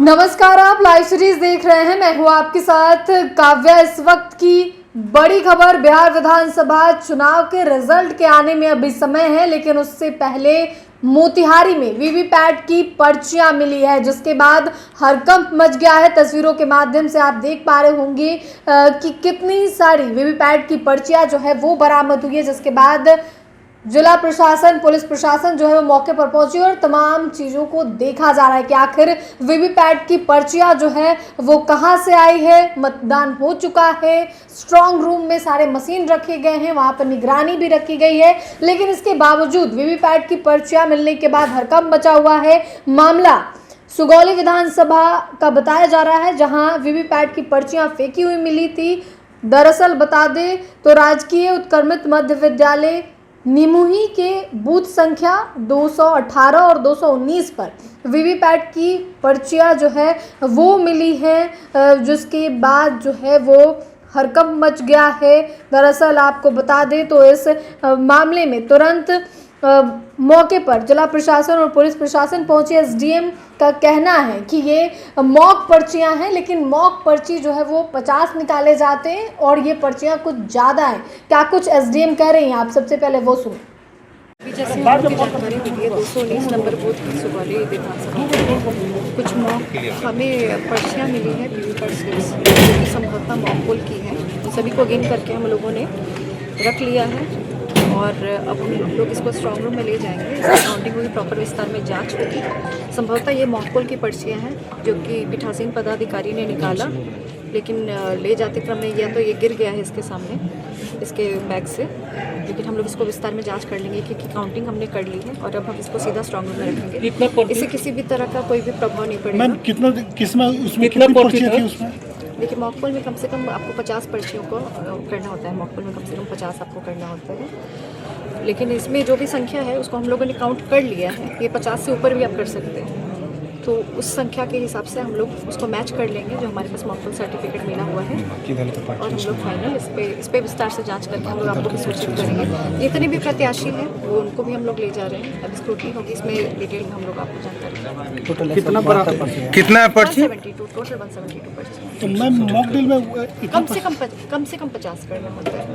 नमस्कार, आप live series देख रहे हैं। मैं हूं आपके साथ काव्या। इस वक्त की बड़ी खबर, बिहार विधानसभा चुनाव के रिजल्ट के आने में अभी समय है, लेकिन उससे पहले मोतिहारी में वीवीपैट की पर्चियां मिली है, जिसके बाद हड़कंप मच गया है। तस्वीरों के माध्यम से आप देख पा रहे होंगे कि कितनी सारी वीवीपैट की पर्चियां जो है वो बरामद हुई है, जिसके बाद जिला प्रशासन, पुलिस प्रशासन जो है वो मौके पर पहुंची और तमाम चीज़ों को देखा जा रहा है कि आखिर वीवीपैट की पर्चियां जो है वो कहां से आई है। मतदान हो चुका है, स्ट्रांग रूम में सारे मशीन रखे गए हैं, वहां पर निगरानी भी रखी गई है, लेकिन इसके बावजूद वीवीपैट की पर्चियां मिलने के बाद हड़कंप मचा हुआ है। मामला सुगौली विधानसभा का बताया जा रहा है, जहां वीवीपैट की पर्चियां फेंकी हुई मिली थी। दरअसल बता दें तो राजकीय उत्क्रमित मध्य विद्यालय निमुही के बूथ संख्या 218 और 219 पर वीवीपैट की पर्चियां जो है वो मिली हैं, जिसके बाद जो है वो हड़कंप मच गया है। दरअसल आपको बता दें तो इस मामले में तुरंत मौके पर जिला प्रशासन और पुलिस प्रशासन पहुंचे। एसडीएम का कहना है कि ये मॉक पर्चियां हैं, लेकिन मॉक पर्ची जो है वो 50 निकाले जाते हैं और ये पर्चियां कुछ ज़्यादा हैं। क्या कुछ एसडीएम कह रहे हैं, आप सबसे पहले वो सुनो। जैसे जानकारी मिली है 219 नंबर बूथ सुगौली विधानसभा कुछ मॉक हमें पर्चियाँ मिली है वीवीपैट स्लिप्स जो कि संभवतः मॉक पोल की है। उन सभी को गिन करके हम लोगों ने रख लिया है और अब हम लोग इसको स्ट्रॉन्ग रूम में ले जाएंगे। इसकी काउंटिंग होगी, प्रॉपर विस्तार में जांच होगी। संभवतः ये मॉक पोल की पर्चियाँ हैं जो कि पीठासीन पदाधिकारी ने निकाला, लेकिन ले जाते क्रम में या तो ये गिर गया है इसके सामने, इसके बैग से। लेकिन हम लोग इसको विस्तार में जांच कर लेंगे क्योंकि काउंटिंग हमने कर ली है और अब हम इसको सीधा स्ट्रॉन्ग रूम में रखेंगे। इससे किसी भी तरह का कोई भी प्रभाव नहीं पड़ेगा। कितना पर्ची थी उसमें? देखिए, मॉकपोल में कम से कम आपको 50 पर्चियों को करना होता है। मॉकपोल में कम से कम 50 आपको करना होता है, लेकिन इसमें जो भी संख्या है उसको हम लोगों ने काउंट कर लिया है। ये 50 से ऊपर भी आप कर सकते हैं, तो उस संख्या के हिसाब से हम लोग उसको मैच कर लेंगे जो हमारे पास मॉकपोल सर्टिफिकेट मिला हुआ है, और हम लोग फाइनल इस पे विस्तार से जांच करके हम लोग आपको भी सूचित करेंगे। जितने भी प्रत्याशी हैं वो उनको भी हम लोग ले जा रहे हैं। अब स्क्रूटनी होगी, इसमें डिटेल में हम लोग आपको जानकारी देंगे। कितना पर्ची? टोटल 172 पर्ची। तो मैम मॉक ड्रिल में कम से कम 50 करना होता है,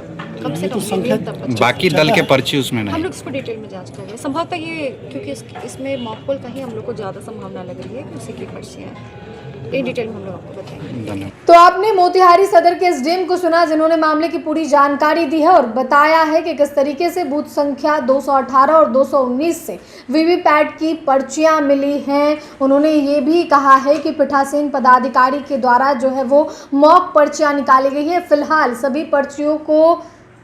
कम से कम। बाकी दल के पर्ची उसमें हम नहीं। लोग इसको डिटेल में जांच कर रहे हैं। संभवतः ये क्योंकि इसमें मॉकपोल का ही हम लोग को ज़्यादा संभावना लग रही है कि उसी की पर्चियाँ हैं। इन डिटेल में हम लोग आपको बताएंगे। तो आपने मोतिहारी सदर के एसडीएम को सुना, जिन्होंने मामले की पूरी जानकारी दी है और बताया है कि किस तरीके से बूथ संख्या 218 और 219 से वीवीपैट की पर्चियां मिली हैं। उन्होंने ये भी कहा है कि पीठासीन पदाधिकारी के द्वारा जो है वो मॉक पर्चियां निकाली गई है। फिलहाल सभी पर्चियों को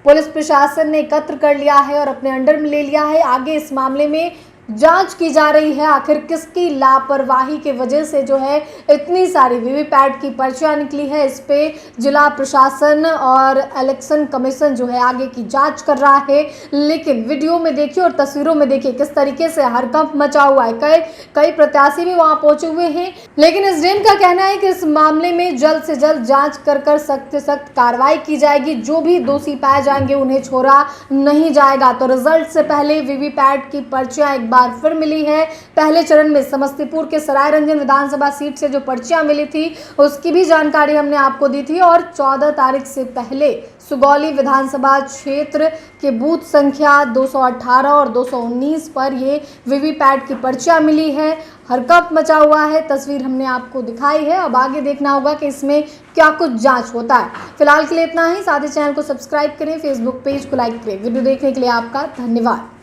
पुलिस प्रशासन ने एकत्र कर लिया है और अपने अंडर में ले लिया है। आगे इस मामले में जांच की जा रही है, आखिर किसकी लापरवाही की वजह से जो है इतनी सारी वीवीपैट की पर्चियां निकली है। इस पे जिला प्रशासन और इलेक्शन कमीशन जो है आगे की जांच कर रहा है। लेकिन वीडियो में देखिए और तस्वीरों में देखिए किस तरीके से हड़कंप मचा हुआ है। कई प्रत्याशी भी वहां पहुंचे हुए हैं, लेकिन एसडीएम का कहना है कि इस मामले में जल्द से जल्द जाँच कर सख्त से सख्त कार्रवाई की जाएगी। जो भी दोषी पाए जाएंगे उन्हें छोड़ा नहीं जाएगा। तो रिजल्ट से पहले वीवीपैट की पर्चियां एक बार फिर मिली है। पहले चरण में समस्तीपुर के सरायरंजन विधानसभा सीट से जो पर्चियां मिली थी उसकी भी जानकारी हमने आपको दी थी, और 14 तारीख से पहले सुगौली विधानसभा क्षेत्र के बूथ संख्या 218 और 219 पर ये वीवीपैट की पर्चियां मिली है। हड़कंप मचा हुआ है, तस्वीर हमने आपको दिखाई है। अब आगे देखना होगा कि इसमें क्या कुछ जांच होता है। फिलहाल के लिए इतना ही। साथ ही चैनल को सब्सक्राइब करें, फेसबुक पेज को लाइक करें। वीडियो देखने के लिए आपका धन्यवाद।